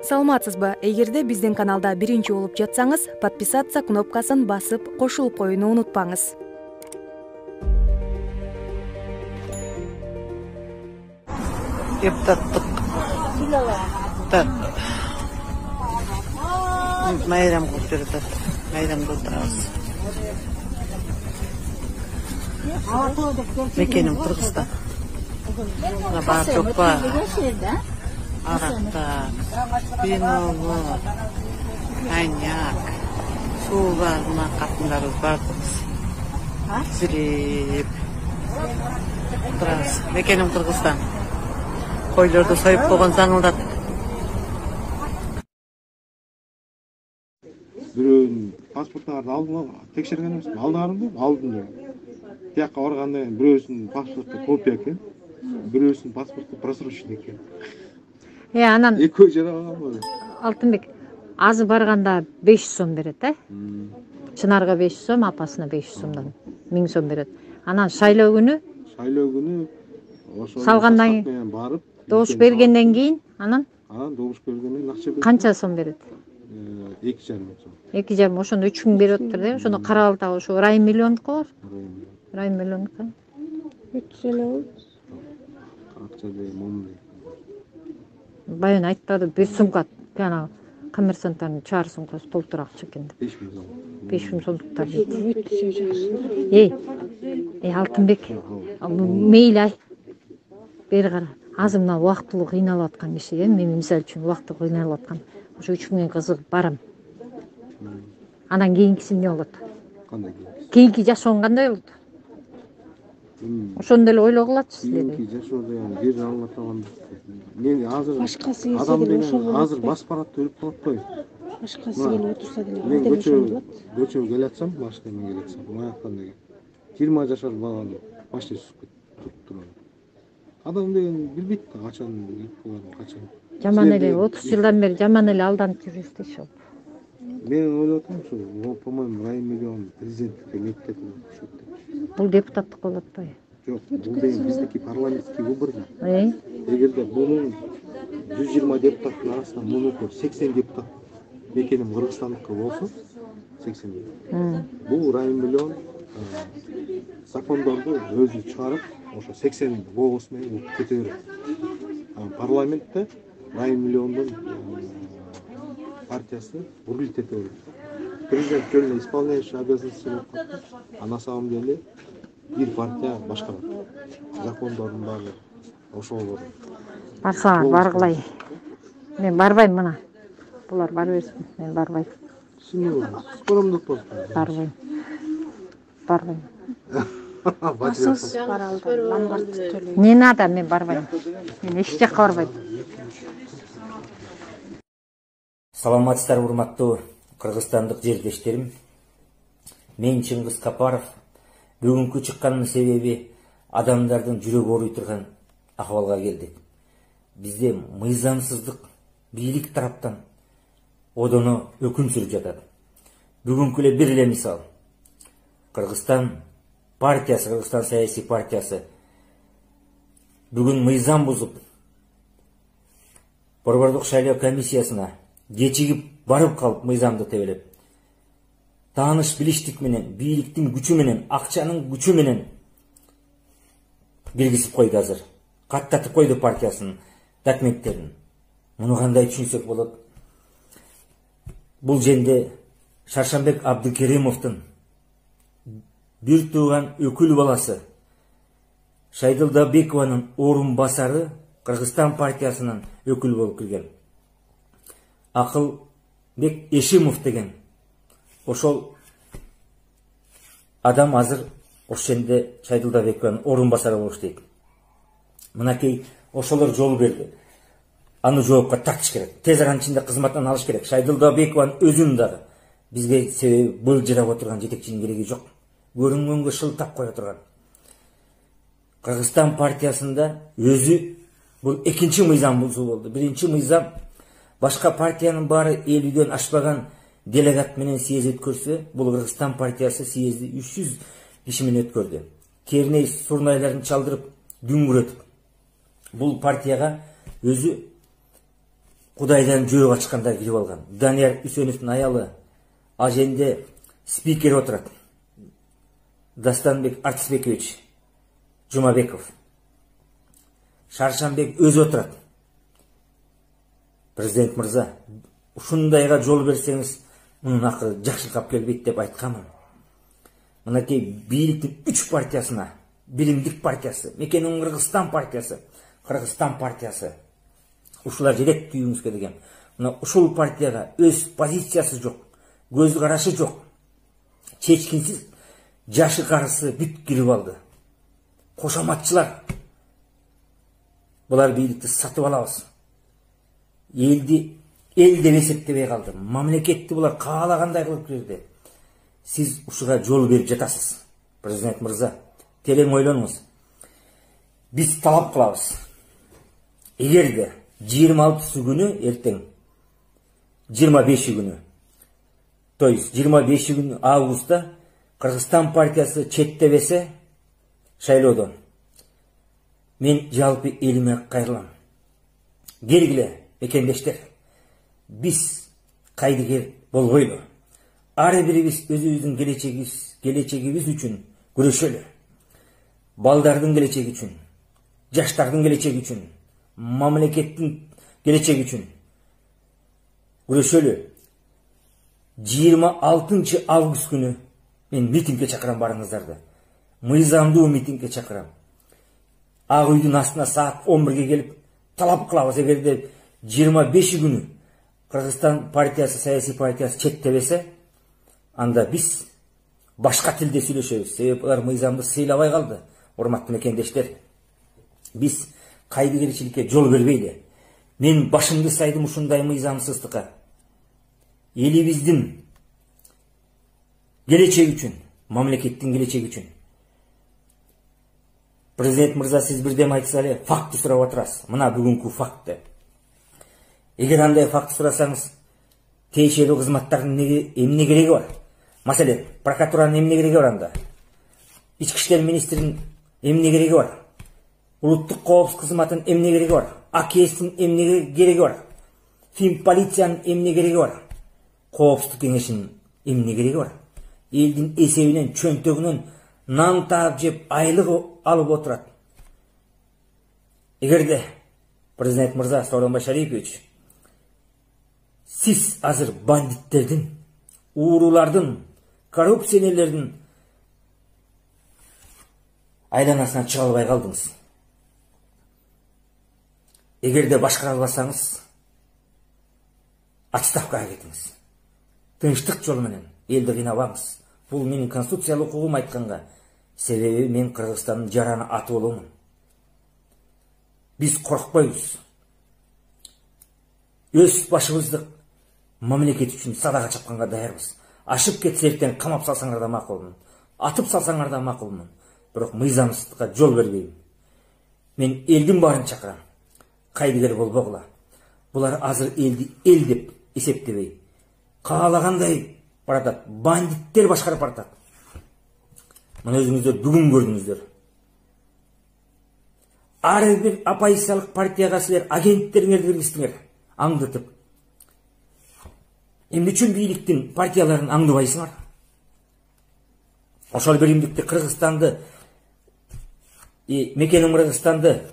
Саламатсызбы? Эгерде биздин каналда биринчи болуп жатсаңыз, подписаться кнопкасын басып, кошулуп коюуну унутпаңыз. Депутаттык майрам кылып берет. Майрамда отурабыз. Мекеним Кыргызстан. Бар жокпа. Аракта, пинолу, коньяк, сууларына катындарыбыз бардыбыз. Сирип турабыз. Мекеним Кыргызстан. Койлорду союп койгон заңылдатып. Бирөөнүн паспортуңарды алдым, текшерген эмесмин. Алдым. Тияка барганда бирөөсүнүн паспорту копия экен, бирөөсүнүн паспорту просроченный экен. Анан Экөө жара алган. Алтынбек азы барганда 500 сом берет, Чынарга 500 сом, апасына 500 сомдон 1000 сом берет. Анан шайлоо күнү салгандан кийин барып, добуш бергенден кийин анан добуш бергенден кийин акча берет. канча сом берет? 2,5 сом. 2,5, ошондо 3000 берип атыптыр, Ошондо карап алып ошо райым миллиондуку бар. Райым миллиондуку. 300 эле акча момундай. Баян айтпады, бир сумка жана коммерсанттардын чаар сумкасы толтура акча экен деп. 5000 сомдуктар дейт. Алтынбек, мейли бери кара. Азыр мына убактылуу кыйналып аткан киши, мен мисалы үчүн убактылуу кыйналып аткан. Ошо 3000 кызыгып барам. Анан кийинкиси эмне болот? Кандай Кийинки жашоом кандай болот? Ошондо эле ойлогулачы кийинки деди. жашоодо жер алып атаган. Мен азыр адам менен азыр бас баратты өлүп калат той. Башкасы келип отурса деле Мен көчө келатсам, машинамен келатсам, маяктан деген 20 жашар баланы машина сүзүп кетип турат. Адам деген билбейт да качан келип калганын, качан. Жаман эле 30 жылдан бери жаман эле алданып жүрүбүз да ошол. Мен ойлоп атам, по-моему, райым миллион президенттикке мектеп. Бул депутаттык болот атпайбы? Жок, бул деген биздики парламенттик выбор. Эгерде бунун 120 депутаттын арасынан мунуку 80 депутат мекеним Кыргызстандыкы болсо, 80. Бул райым миллион закондорду өзү чыгарып, ошо 80 голос менен кете берет. Парламентте райым миллиондун партиясы урлит ете берет. Президент жөнүндө исполняющий обязанности болуп калат. А на самом деле бир партия башкарат. Закондордун баары ошол болот. Барсаңар баргылай. Мен барбайм мына. Булар бара берсин, мен барбайм. Скоромдук болот. Барбайм. Асыз баралды, ламбарды төлөйт. Не надо, мен барбайм. Мен эч жакка барбайм. Саламатсыздар, урматтуу кыргызстандык жердештерим. Мен Чыңгыз Капаров. Бүгүнкү чыккандын себеби адамдардын жүрөгү ооруй турган акыбалга келдик. Бизде мыйзамсыздык бийлик тараптан одоно өкүм сүрүп жатат. Бүгүнкү эле бир эле мисал. Кыргызстан партиясы, Кыргызстан саясий партиясы бүгүн мыйзам бузуп, Борбордук шайлоо комиссиясына кечигип барып калып мыйзамды тебелеп, тааныш билиштик менен, бийликтин күчү менен, акчанын күчү менен белгисип койду азыр. Каттатып койду партиясынын документтерин. Муну кандай түшүнсөк болот? Бул жерде Шаршамбек Абдыкеримовдун бир тууган өкүл баласы Шайдылдабекованын орун басары Кыргызстан партиясынын өкүл болуп кирген. Акылбек Эшимов деген ошол адам азыр ошол жерде Шайдылдабекованын орун басары болуп иштейт. Мынакей ошолор жол берди. Аны жоопко тартыш керек. Тез аранын ичинде кызматтан алыш керек. Шайдылдабекованын өзүн дагы бизге себеби былжырап отурган жетекчинин кереги жок. Көрүнгөнгө шылтап кое турган. Кыргызстан партиясында өзү бул экинчи мыйзам бузуу болду. Биринчи мыйзам башка партиянын баары 50дөн ашпаган делегат менен съезд өткөрсө, бул Кыргызстан партиясы съезди 300 киши менен өткөрдү. Керней сурнайларын чалдырып, дүңгүрөтүп. Бул партияга өзү Кудайдан жөө ачкандар кирип алган. Данияр Үсөновдун аялы аженде спикер отурат. Дастанбек Артисбекович Жумабеков. Шаршанбек өзү отурат. Президент мырза, ушундайга жол берсеңиз, мунун акыры жакшылыкка келбейт деп айтканмын. Мынакей бийликтин 3 партиясына, Билимдик партиясы, Мекенин Кыргызстан партиясы, Кыргызстан партиясы, ушулар жерек түйүңүзгө деген. Мына ушул партияга өз позициясы жок, көз карашы жок, чечкинсиз жашы карысы бүт кирип алды. Кошоматчылар. Булар бийликти сатып алабыз. Эл деп эсептебей калды. Мамлекетти булар каалагандай кылып кирди. Сиз ушуга жол берип жатасыз. Президент мырза, терең ойлонуңуз. Биз талап кылабыз. Эгерде 26 күнү эртең, 25 күнү, то есть 25 күнү августта Кыргызстан партиясы четтебесе шайлоодон, мен жалпы элиме кайрылам. Келгиле, мекендештер, биз кайдыгер болбойлу. Ар бирибиз өзүбүздүн келечегибиз үчүн күрөшөлү. Балдардын келечеги үчүн, жаштардын келечеги үчүн, мамлекеттин келечеги үчүн күрөшөлү. 26 август күнү мен митингге чакырам барыңыздарды. Мыйзамдуу митингге чакырам. Ак үйдүн астына саат 11-ге келип талап кылабыз. Эгерде 25 күнү Кыргызстан партиясы, саясий партиясы четтебесе, анда биз башка тилде сүйлөшөбүз. Себеби алар мыйзамды сыйлабай калды. Урматтуу мекендештер, биз кайдыгерчиликке жол бербейли. Мен башымды сайдым ушундай мыйзамсыздыкка. Элибиздин келечеги үчүн, мамлекеттин келечеги үчүн. Президент мырза, сиз бирдем айтса эле, факты сурап отурасыз. Мына бүгүнкү факты. Эгер андай факты сурасаңыз, тиешелүү кызматтардын эмне кереги бар? Маселен, прокуратуранын эмне кереги бар анда? Ички иштер министринин эмне кереги бар? Улуттук коопсуздук кызматынын эмне кереги бар? АКСтин эмне кереги бар? Фин полициянын эмне кереги бар? Коопсуздук кеңешинин эмне кереги бар? Элдин эсебинен, чөнтөгүнөн нан таап жеп айлык алып отурат. Эгерде президент мырза Сооронбай Шарипович, сиз азыр бандиттердин, уурулардын, коррупционерлердин айланасынан чыга албай калдыңыз. Эгерде башкара албасаңыз, отставкага кетиңиз. Тынчтык жолу менен элди кыйнабаңыз. Бул менин конституциялык укугум айтканга. Себеби мен Кыргызстандын жараны аты боломун. Биз коркпойбуз. Өз башыбызды мамлекет үчүн садага чапканга даярбыз. Ашып кетсе эртең камап салсаңар да макулмун. Атып салсаңар да макулмун. Бирок мыйзамсыздыкка жол бербейм. Мен элдин баарын чакырам. Кайдыгер болбогула. Булар азыр элди эл деп эсептебей, каалагандай баратат. Бандиттер башкарып баратат. Мына өзүңүздөр бүгүн көрдүңүздөр. Ар бир оппозициялык партияга силер агенттериңерди киргиздиңер, аңдытып. Эмне үчүн бийликтин партияларын аңдыбайсыңар? Ошол биримдикти Кыргызстанды, Мекенин Кыргызстанды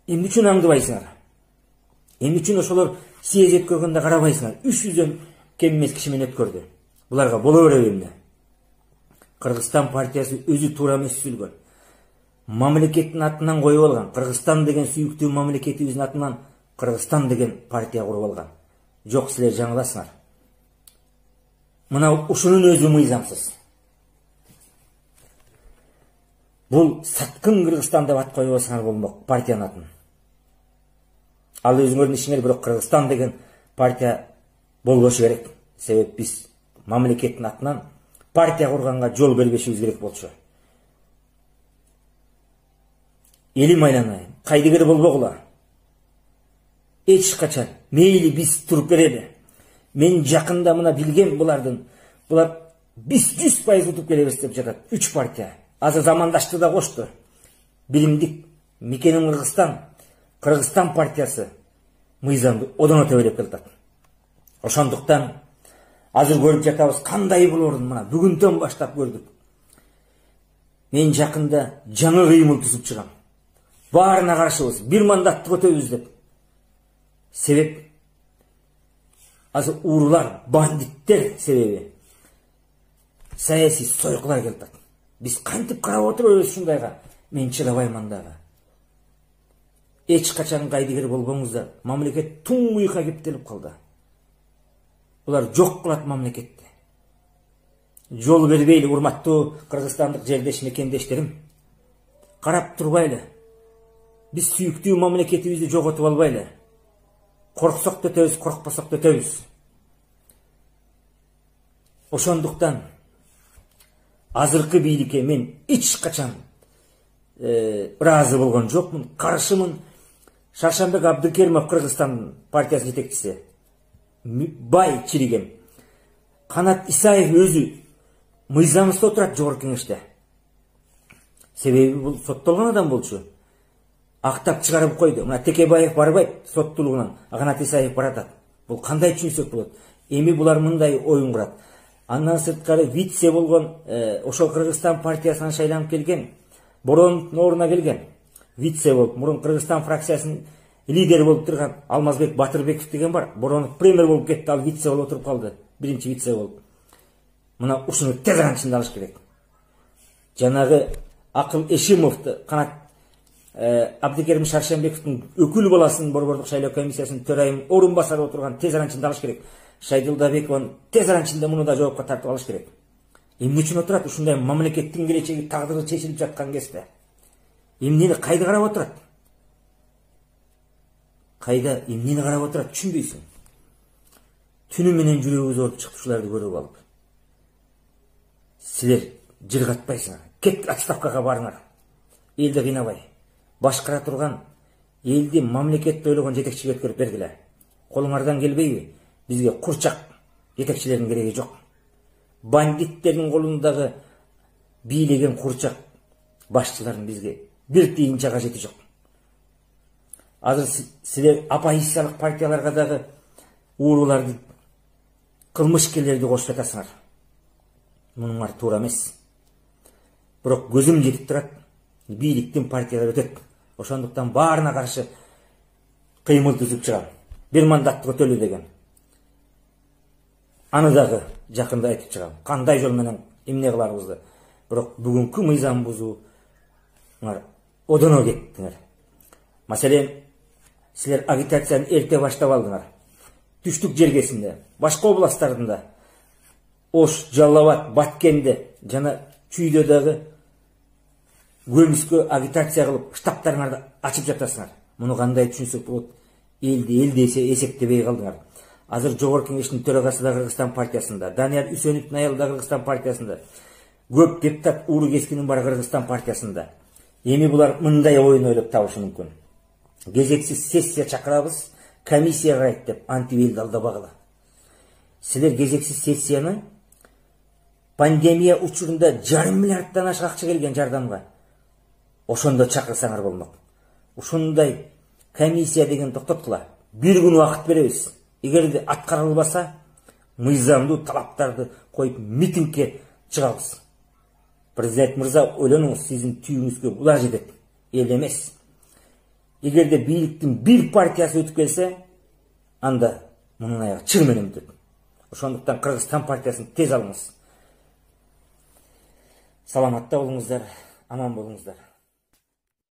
эмне үчүн аңдыбайсыңар? Эмне үчүн ошолор съезд өткөргөндө карабайсыңар? 300дөн кем эмес киши менен өткөрдү. Буларга боло береби эмне? Кыргызстан партиясы өзү туура эмес сүйлгөн. Мамлекеттин атынан коюп алган. Кыргызстан деген сүйүктүү мамлекетибиздин атынан Кыргызстан деген партия куруп алган. Жок, силер жаңыласыңар. Мына ушунун өзү мыйзамсыз. Бул саткын Кыргызстан деп ат койбосаңар болмок, партиянын атын. Ал өзүңөрдүн ишиңер, бирок Кыргызстан деген партия болбошу керек. Себеп биз мамлекеттин атынан партия курганга жол бербешибиз керек болчу. Элим айланайын, кайдыгер болбогула. Эч качан мейли биз туруп берели. Мен жакында мына билген булар биз 100% утуп келебиз деп жатат. 3 партия. Азыр замандашты да кошту. Билимдик, Мекенин Кыргызстан, Кыргызстан партиясы, мыйзамды одон төбөлөп келатат. Ошондуктан азыр көрүп жатабыз кандай болорун мына бүгүндөн баштап көрдүк. Мен жакында жаңы кыймыл түзүп чыгам. Баарына каршыбыз, бир мандатты өтөбүз деп. Себеп азыр уурулар, бандиттер себеби саясий сойкулар келатат. Биз кантип карап отурабыз ушундайга? Мен чыдабайман дагы. Эч качан кайдыгер болбоңуздар. Мамлекет туңгуйка кептелип калды. Булар жок кылат мамлекетти. Жол бербейли, урматтуу кыргызстандык жердеш мекендештерим. Карап турбайлы. Биз сүйүктүү мамлекетибизди жоготуп албайлы. Корксок да өтөбүз, коркпосок да өтөбүз. Ошондуктан азыркы бийликке мен эч качан ыраазы болгон жокмун, каршымын. Шаршамбек Абдыкеримов Кыргызстан партиясы жетекчиси, бай чиригем. Канат Исаев өзү мыйзамсыз отурат жогорку кеңеште. Себеби бул соттолгон адам болчу. Актап чыгарып койду. Мына Текебаев барбайт соттуулугунан, Канат Исаев баратат. Бул кандай түшүнсөк болот? Эми булар мындай оюн курат. Андан сырткары вице болгон, ошол Кыргызстан партиясынан шайланып келген, Бороновдун ордуна келген, вице болуп, мурун Кыргызстан фракциясынын лидери болуп турган Алмазбек Батырбеков деген бар. Боронов премьер болуп кетти, ал вице болуп отуруп калды, биринчи вице болуп. Мына ушуну тез арада ичинде алыш керек. Жанагы Акыл Эшимовду, Канат Абдыкерим Шаршембековдун өкүл баласынын борбордук шайлоо комиссиясынын төрайым орун басары отурган тез арада ичинде алыш керек. Шайдылдабекованы тез арада ичинде муну да жоопко тартып алыш керек. Эмне үчүн отурат ушундай мамлекеттин келечеги, тагдыры чечилип жаткан кезде? Эмнени кайда карап отурат? Кайда эмнени карап отурат түшүнбөйсүң. Түнү менен жүрөгүбүз ооруп чыкты ушуларды көрүп алып. Силер жыргатпайсыңар. Кет отставкага барыңар. Элди кыйнабай. Башкара турган элди мамлекетти ойлогон жетекчиге өткөрүп бергиле. Колуңардан келбейби? Бизге курчак жетекчилердин кереги жок. Бандиттердин колундагы бийлеген курчак башчыларын бизге бир тиын кажети жок. Азыр силер оппозициялык партияларга дагы ууруларды, кылмышкерлерди кошуп жатасыңар. Мунуңар туура эмес. Бирок көзүм жетип турат, бийликтин партиялары өтөт. Ошондуктан баарына каршы кыймыл түзүп чыгам. Бир мандатты өтөлү деген. Аны дагы жакында айтып чыгам. Кандай жол менен эмне кыларыбызды. Бирок бүгүнкү мыйзам бузууңар одоно кеттиңер. Маселен, силер агитацияны эрте баштап алдыңар. Түштүк жергесинде, башка областтарында, Ош, Жалал Абад, Баткенде жана Чүйдөдөгү көмүскө агитация кылып, штабтарыңарды ачып жатасыңар. Муну кандай түшүнсөк болот? Элди эсептебей калдыңар. Азыр жогорку кеңештин төрагасы да Кыргызстан партиясында, Данияр Үсөновдун аялы да Кыргызстан партиясында, көп депутат Ууру Кескинин бар Кыргызстан партиясында. Эми булар мындай оюн ойлоп табышы мүмкүн. Кезексиз сессия чакырабыз, комиссия карайт деп антип элди алдабагыла. Силер кезексиз сессияны пандемия учурунда 1,5 миллиарддан ашык акча келген жардамга ошондо чакырсаңар болмок. Ушундай комиссия деген токтоткула. Бир күн убакыт беребиз. Эгерде аткарылбаса, мыйзамдуу талаптарды коюп митингге чыгабыз. Президент мырза, ойлонуңуз, сиздин түйүңүзгө булар жетет, эл эмес. Эгерде бийликтин бир партиясы өтүп келсе, анда мунун аягы чыр менен бүтөт. Ошондуктан Кыргызстан партиясын тез алыңыз. Саламатта болуңуздар, аман болуңуздар.